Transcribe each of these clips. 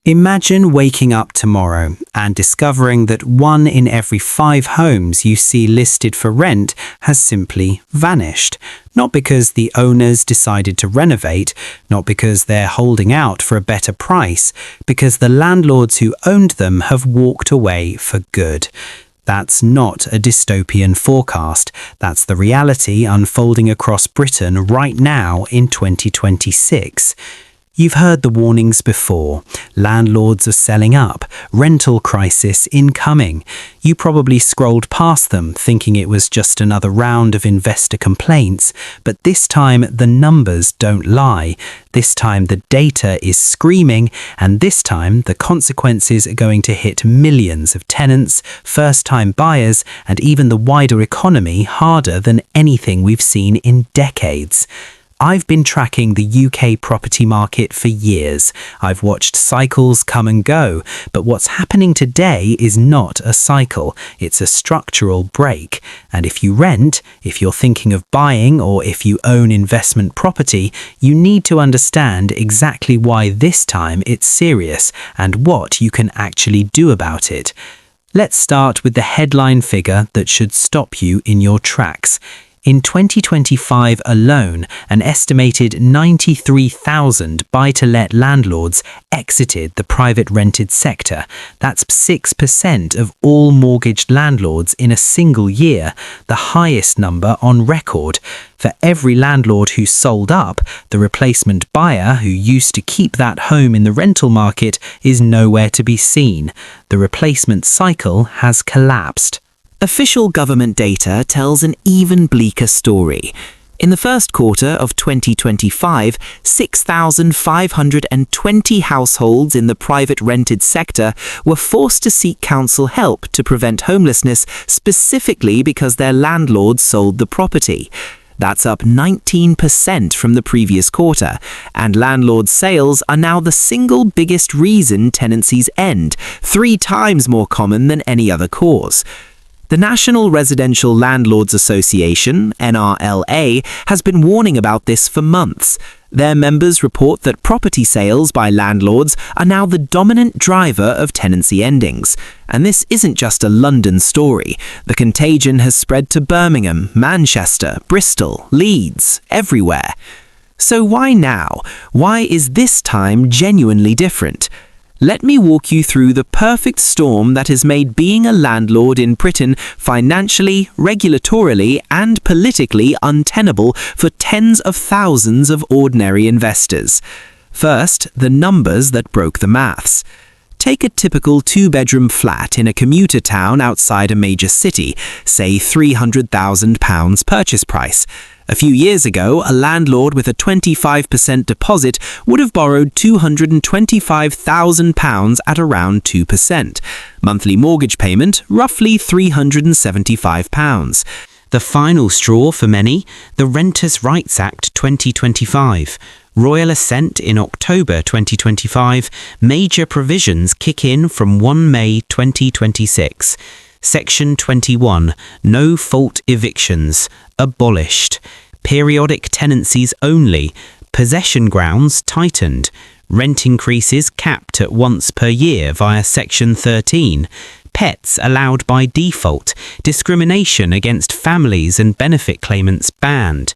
Imagine waking up tomorrow and discovering that 1 in every 5 homes you see listed for rent has simply vanished. Not because the owners decided to renovate, not because they're holding out for a better price, because the landlords who owned them have walked away for good. That's not a dystopian forecast. That's the reality unfolding across Britain right now in 2026. You've heard the warnings before. Landlords are selling up. Rental crisis incoming. You probably scrolled past them thinking it was just another round of investor complaints. But this time the numbers don't lie. This time the data is screaming, and this time the consequences are going to hit millions of tenants, first-time buyers, and even the wider economy harder than anything we've seen in decades. I've been tracking the UK property market for years. I've watched cycles come and go, but what's happening today is not a cycle. It's a structural break. And if you rent, if you're thinking of buying, or if you own investment property, you need to understand exactly why this time it's serious and what you can actually do about it. Let's start with the headline figure that should stop you in your tracks. In 2025 alone, an estimated 93,000 buy-to-let landlords exited the private rented sector. That's 6% of all mortgaged landlords in a single year, the highest number on record. For every landlord who sold up, the replacement buyer who used to keep that home in the rental market is nowhere to be seen. The replacement cycle has collapsed. Official government data tells an even bleaker story. In the first quarter of 2025, 6,520 households in the private rented sector were forced to seek council help to prevent homelessness, specifically because their landlords sold the property. That's up 19% from the previous quarter, and landlord sales are now the single biggest reason tenancies end, 3 times more common than any other cause. The National Residential Landlords Association, NRLA, has been warning about this for months. Their members report that property sales by landlords are now the dominant driver of tenancy endings. And this isn't just a London story. The contagion has spread to Birmingham, Manchester, Bristol, Leeds, everywhere. So why now? Why is this time genuinely different? Let me walk you through the perfect storm that has made being a landlord in Britain financially, regulatorily, and politically untenable for tens of thousands of ordinary investors. First, the numbers that broke the maths. Take a typical 2-bedroom flat in a commuter town outside a major city, say £300,000 purchase price. A few years ago, a landlord with a 25% deposit would have borrowed £225,000 at around 2%. Monthly mortgage payment, roughly £375. The final straw for many, the Renters' Rights Act 2025. Royal assent in October 2025, major provisions kick in from 1 May 2026. Section 21, no-fault evictions, abolished. Periodic tenancies only, possession grounds tightened. Rent increases capped at once per year via Section 13. Pets allowed by default, discrimination against families and benefit claimants banned.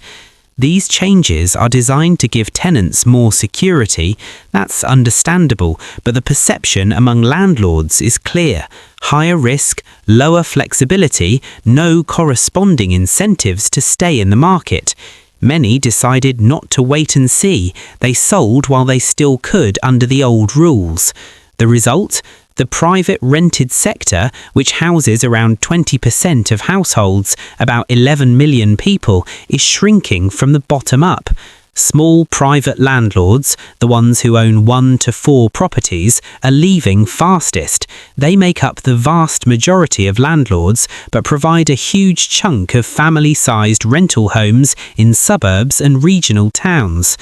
These changes are designed to give tenants more security. That's understandable, but the perception among landlords is clear. Higher risk, lower flexibility, no corresponding incentives to stay in the market. Many decided not to wait and see. They sold while they still could under the old rules. The result? The private rented sector, which houses around 20% of households, about 11 million people, is shrinking from the bottom up. Small private landlords, the ones who own 1 to 4 properties, are leaving fastest. They make up the vast majority of landlords, but provide a huge chunk of family-sized rental homes in suburbs and regional towns.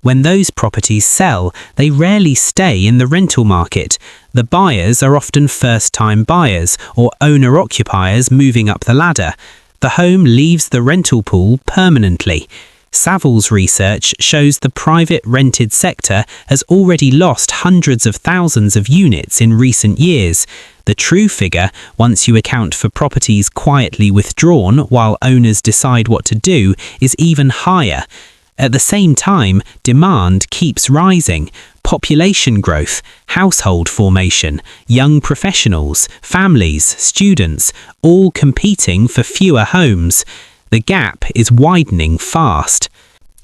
When those properties sell, they rarely stay in the rental market. The buyers are often first-time buyers or owner-occupiers moving up the ladder. The home leaves the rental pool permanently. Savills research shows the private rented sector has already lost hundreds of thousands of units in recent years. The true figure, once you account for properties quietly withdrawn while owners decide what to do, is even higher. At the same time, demand keeps rising. Population growth, household formation, young professionals, families, students, all competing for fewer homes. The gap is widening fast.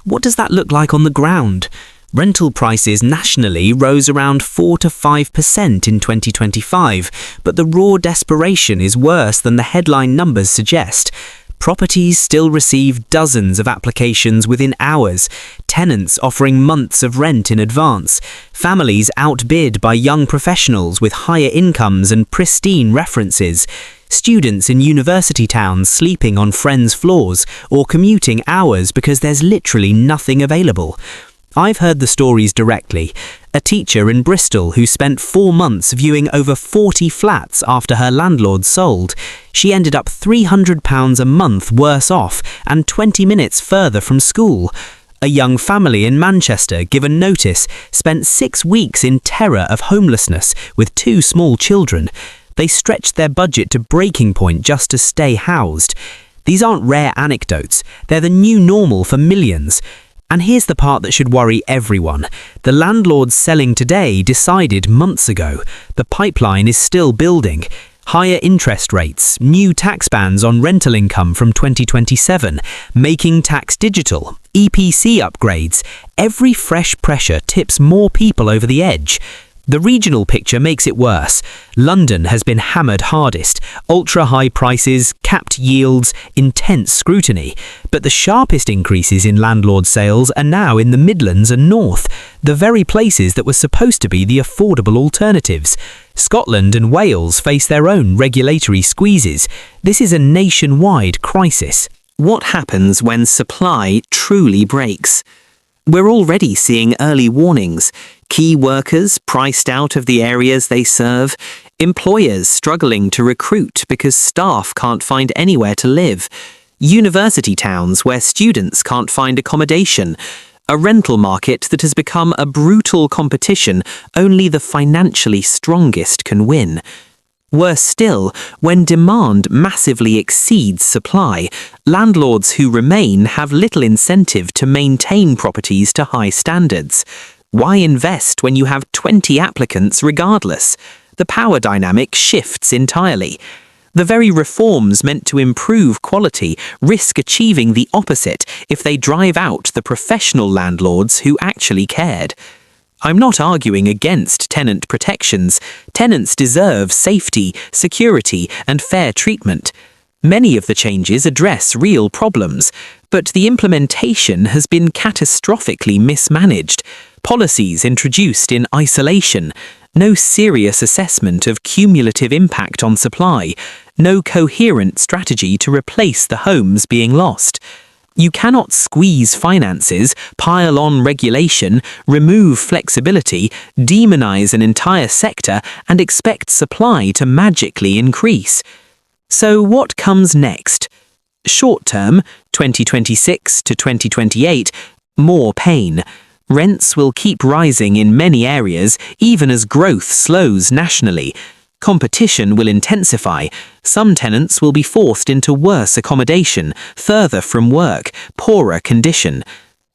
What does that look like on the ground? Rental prices nationally rose around 4 to 5% in 2025, but the raw desperation is worse than the headline numbers suggest. Properties still receive dozens of applications within hours, tenants offering months of rent in advance, families outbid by young professionals with higher incomes and pristine references, students in university towns sleeping on friends' floors or commuting hours because there's literally nothing available. I've heard the stories directly. A teacher in Bristol who spent 4 months viewing over 40 flats after her landlord sold. She ended up £300 a month worse off and 20 minutes further from school. A young family in Manchester, given notice, spent 6 weeks in terror of homelessness with 2 small children. They stretched their budget to breaking point just to stay housed. These aren't rare anecdotes. They're the new normal for millions. And here's the part that should worry everyone. The landlords selling today decided months ago. The pipeline is still building. Higher interest rates, new tax bans on rental income from 2027, making tax digital, EPC upgrades. Every fresh pressure tips more people over the edge. The regional picture makes it worse. London has been hammered hardest. Ultra-high prices, capped yields, intense scrutiny. But the sharpest increases in landlord sales are now in the Midlands and North, the very places that were supposed to be the affordable alternatives. Scotland and Wales face their own regulatory squeezes. This is a nationwide crisis. What happens when supply truly breaks? We're already seeing early warnings. Key workers priced out of the areas they serve, employers struggling to recruit because staff can't find anywhere to live, university towns where students can't find accommodation, a rental market that has become a brutal competition only the financially strongest can win. Worse still, when demand massively exceeds supply, landlords who remain have little incentive to maintain properties to high standards. Why invest when you have 20 applicants regardless? The power dynamic shifts entirely. The very reforms meant to improve quality risk achieving the opposite if they drive out the professional landlords who actually cared. I'm not arguing against tenant protections. Tenants deserve safety, security, and fair treatment. Many of the changes address real problems, but the implementation has been catastrophically mismanaged. Policies introduced in isolation, no serious assessment of cumulative impact on supply, no coherent strategy to replace the homes being lost. You cannot squeeze finances, pile on regulation, remove flexibility, demonize an entire sector, and expect supply to magically increase. So what comes next? Short term, 2026 to 2028, more pain. Rents will keep rising in many areas, even as growth slows nationally. Competition will intensify. Some tenants will be forced into worse accommodation, further from work, poorer condition.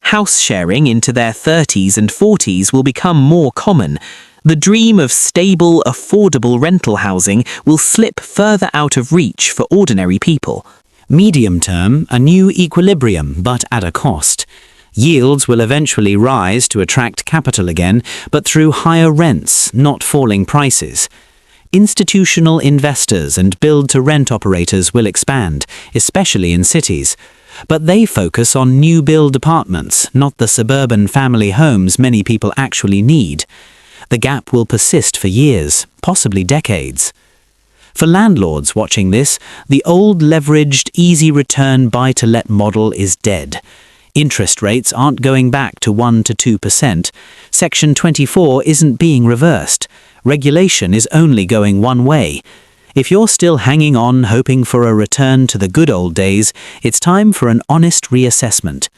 House sharing into their 30s and 40s will become more common. The dream of stable, affordable rental housing will slip further out of reach for ordinary people. Medium term, a new equilibrium, but at a cost. Yields will eventually rise to attract capital again, but through higher rents, not falling prices. Institutional investors and build-to-rent operators will expand, especially in cities. But they focus on new build apartments, not the suburban family homes many people actually need. The gap will persist for years, possibly decades. For landlords watching this, the old leveraged, easy return buy-to-let model is dead. Interest rates aren't going back to 1 to 2%. Section 24 isn't being reversed. Regulation is only going one way. If you're still hanging on, hoping for a return to the good old days, it's time for an honest reassessment.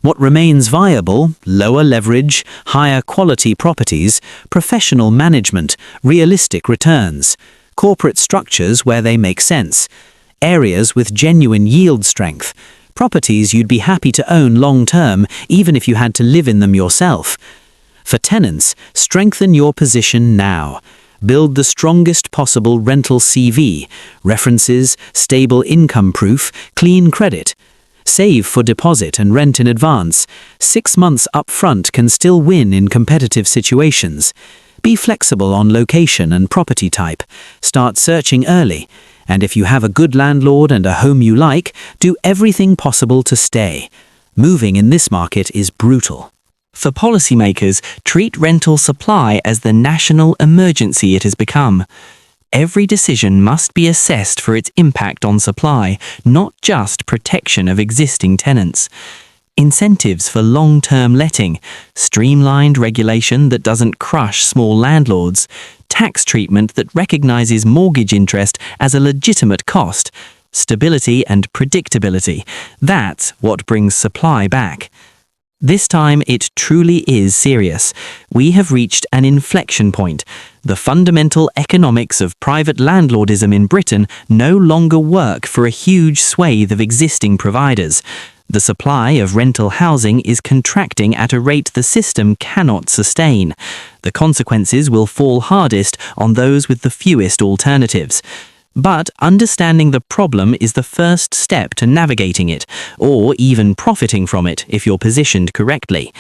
What remains viable: lower leverage, higher quality properties, professional management, realistic returns, corporate structures where they make sense, areas with genuine yield strength, properties you'd be happy to own long-term even if you had to live in them yourself. For tenants, strengthen your position now. Build the strongest possible rental CV, references, stable income proof, clean credit. Save for deposit and rent in advance. 6 months upfront can still win in competitive situations. Be flexible on location and property type. Start searching early. And if you have a good landlord and a home you like, do everything possible to stay. Moving in this market is brutal. For policymakers, treat rental supply as the national emergency it has become. Every decision must be assessed for its impact on supply, not just protection of existing tenants. Incentives for long-term letting, streamlined regulation that doesn't crush small landlords, tax treatment that recognizes mortgage interest as a legitimate cost, stability and predictability. That's what brings supply back. This time it truly is serious. We have reached an inflection point. The fundamental economics of private landlordism in Britain no longer work for a huge swathe of existing providers. The supply of rental housing is contracting at a rate the system cannot sustain. The consequences will fall hardest on those with the fewest alternatives. But understanding the problem is the first step to navigating it, or even profiting from it if you're positioned correctly.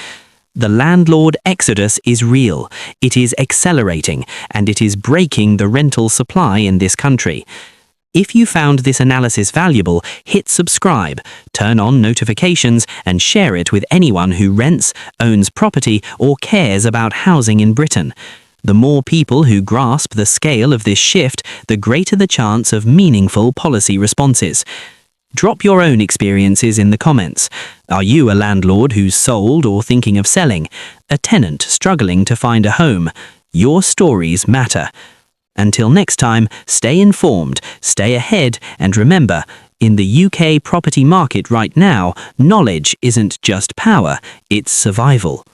The landlord exodus is real, it is accelerating, and it is breaking the rental supply in this country. If you found this analysis valuable, hit subscribe, turn on notifications, and share it with anyone who rents, owns property, or cares about housing in Britain. The more people who grasp the scale of this shift, the greater the chance of meaningful policy responses. Drop your own experiences in the comments. Are you a landlord who's sold or thinking of selling? A tenant struggling to find a home? Your stories matter. Until next time, stay informed, stay ahead, and remember, in the UK property market right now, knowledge isn't just power, it's survival.